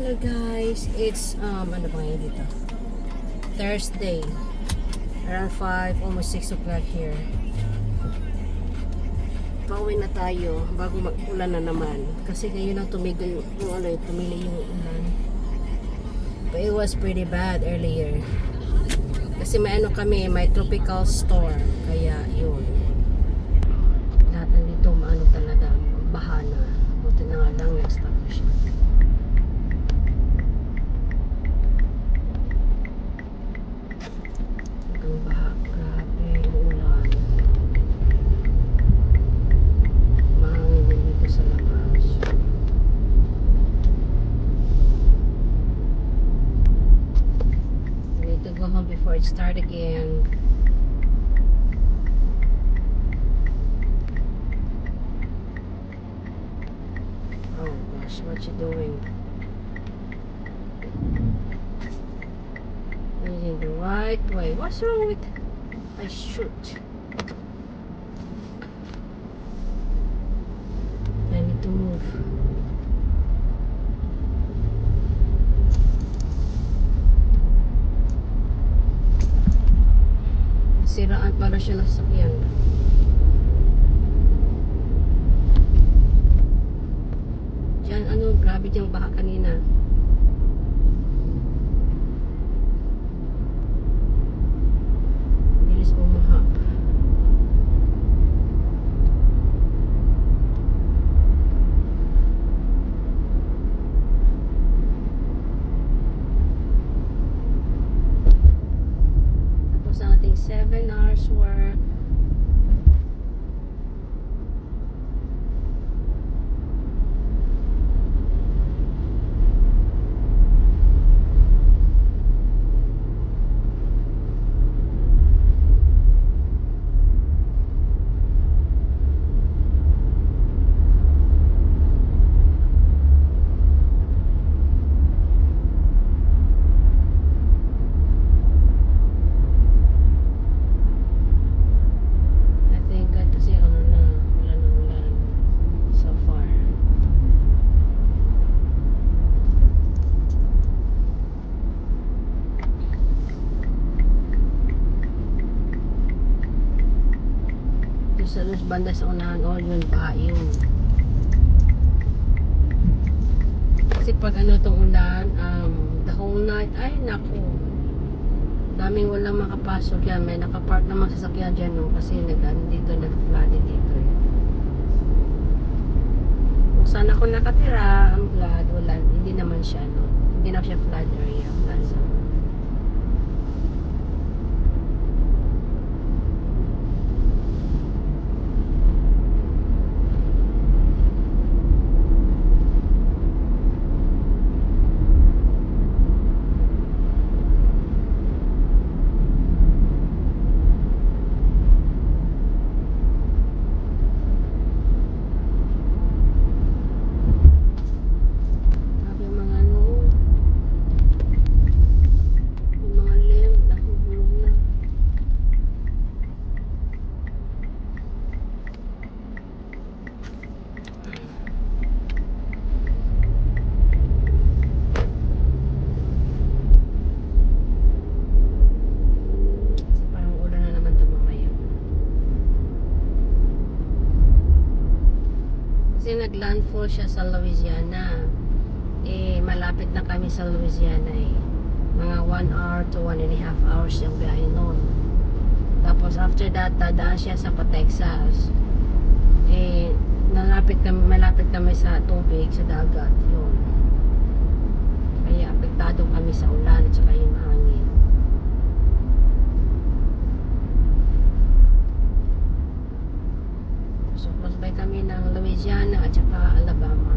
Hello guys, it's ano ba ngayon dito? Thursday. Around 5, almost 6 o'clock here. Pauwi na tayo bago mag-ulan na naman. Kasi ngayon lang tumigil tumili yung ulan. But it was pretty bad earlier. Kasi may kami, may tropical storm. Kaya yun. Lahat nandito talaga, baha na. Buti na nga lang nag-stop na siya. Baha, grabe yung ulan. Mahangin din dito sa labas. I need to go home before it start again. Oh gosh, what you doing? In the right way. What's wrong with I shoot? I need to move. Siraan pala siya ng sasakyan. Diyan, grabe diyang baha kanina. Bilis bumaha. Tapos ang ating 7 hours work. Sa banda sa unahan, all yun, baha yun. Kasi pag tong ulan, the whole night, ay naku, daming walang makapasok yan. May nakapark na sasakyan dyan, no? Kasi dito, nag-flooded dito. Kung saan ako nakatira, ang flood, wala, hindi naman siya, no? Hindi na siya flood area, plaza. Kasi naglandfall siya sa Louisiana. Malapit na kami sa Louisiana Mga 1 hour to 1.5 hours yung biyahe nun. Tapos after that, dadaan siya sa Texas. Malapit kami sa tubig, sa dagat. Yun. Kaya apektado kami sa ulan at saka yung hangin. So, close by kami ng Louisiana at saka Alabama.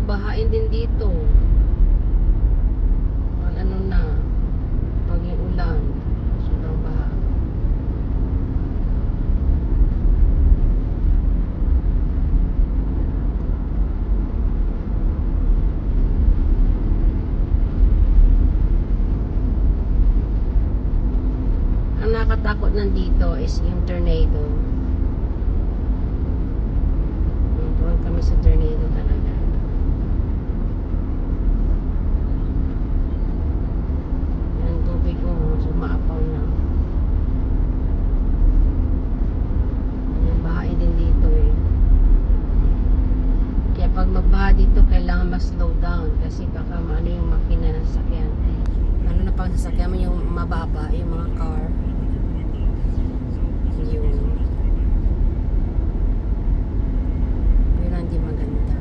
Bahain din dito. nakakatakot nandito is yung tornado. Doon kami sa tornado talaga. Yung tubig sumaapaw na. Yung bahay din dito eh. Kaya pag magbaha dito, kailangan mas slow down kasi baka maano yung makina ng sasakyan. Lalo na pag sasakyan mo yung mababa, yung mga car. Yun. Pero hindi maganda.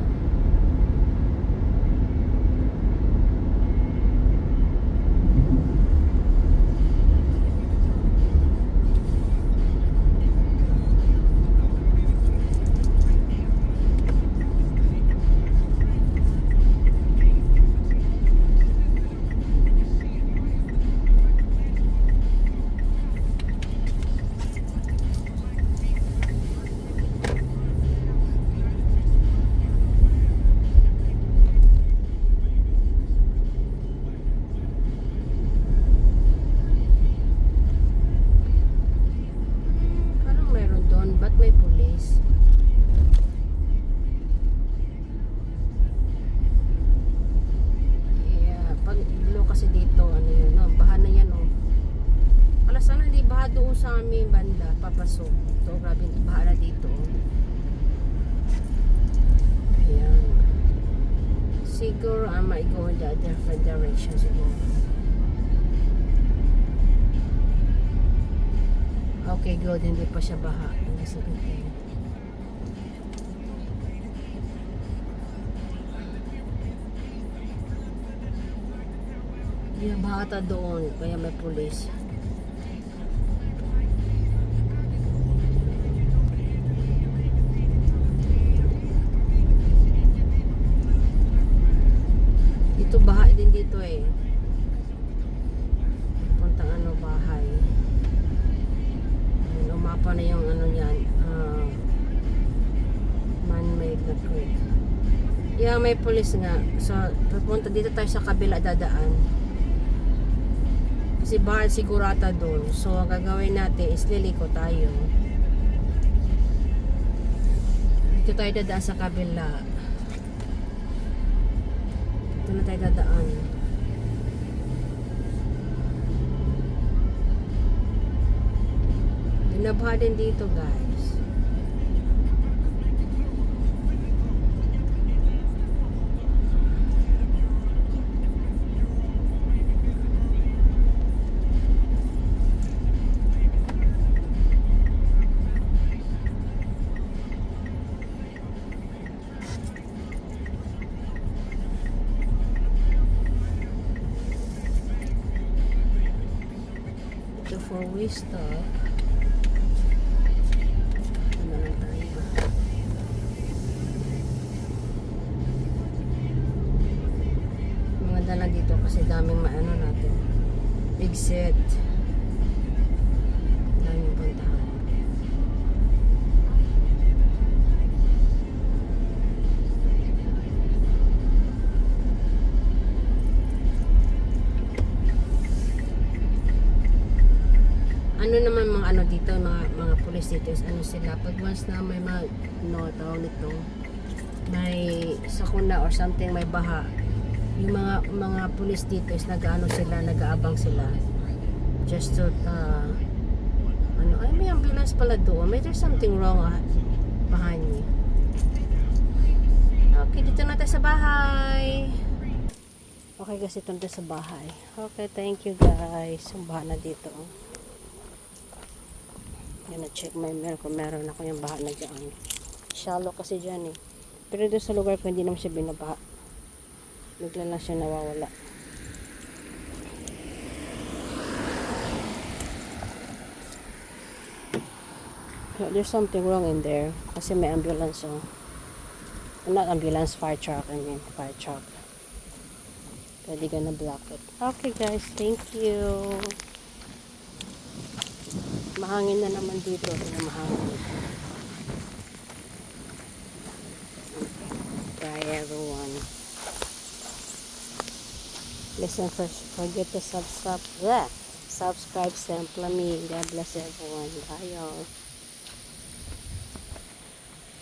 Parang meron doon. Ba't may police? Yeah, pag blow kasi dito, ano yun, no? Baha na yan, oh. Wala sana hindi baha doon sa aming banda, papasok. So, grabe, baha na dito, oh. Ayan. Siguro, I might go in the different direction siguro. Okay, good. Hindi pa siya baha. Nasa dito. Hindi na baha ata doon. Kaya may police. Dito baha din dito eh. Puntang ano bahay. Umapa na yung ano yan, man-made na creek. Yeah, may police nga. So, pupunta dito tayo sa kabila dadaan. Kasi bahal sigurata doon. So, ang gagawin natin is liliko tayo. Dito tayo dadaan sa kabila. Dito na tayo dadaan. Binabaha din dito, guys. Ito four-way stop. Na dito kasi daming maano natin, big set, daming puntahan. Ano naman mga ano dito, mga police dito is ano sila, pag once na may mga tawag nito, may sakuna or something, may baha, yung mga police dito is nag-ano sila, nag-aabang sila just to ano, ay may ambulance pala doon, may there's something wrong behind me. Okay, dito na tayo sa bahay. Okay, kasi ito na sa bahay. Okay, thank you guys. Baha na dito. Yan, na-check my mail kung meron ako yung baha na dyan. Shallow kasi dyan eh. Pero doon sa lugar ko hindi naman siya binabaha. Bigla lang siya nawawala. There's something wrong in there. Kasi may ambulance, oh. Not ambulance, fire truck. I mean, fire truck. Pwede ka na block it. Okay guys, thank you. Mahangin na naman dito. Mahangin. Bye everyone. Listen first. Forget to Subscribe sa me. God bless everyone. Bye, y'all.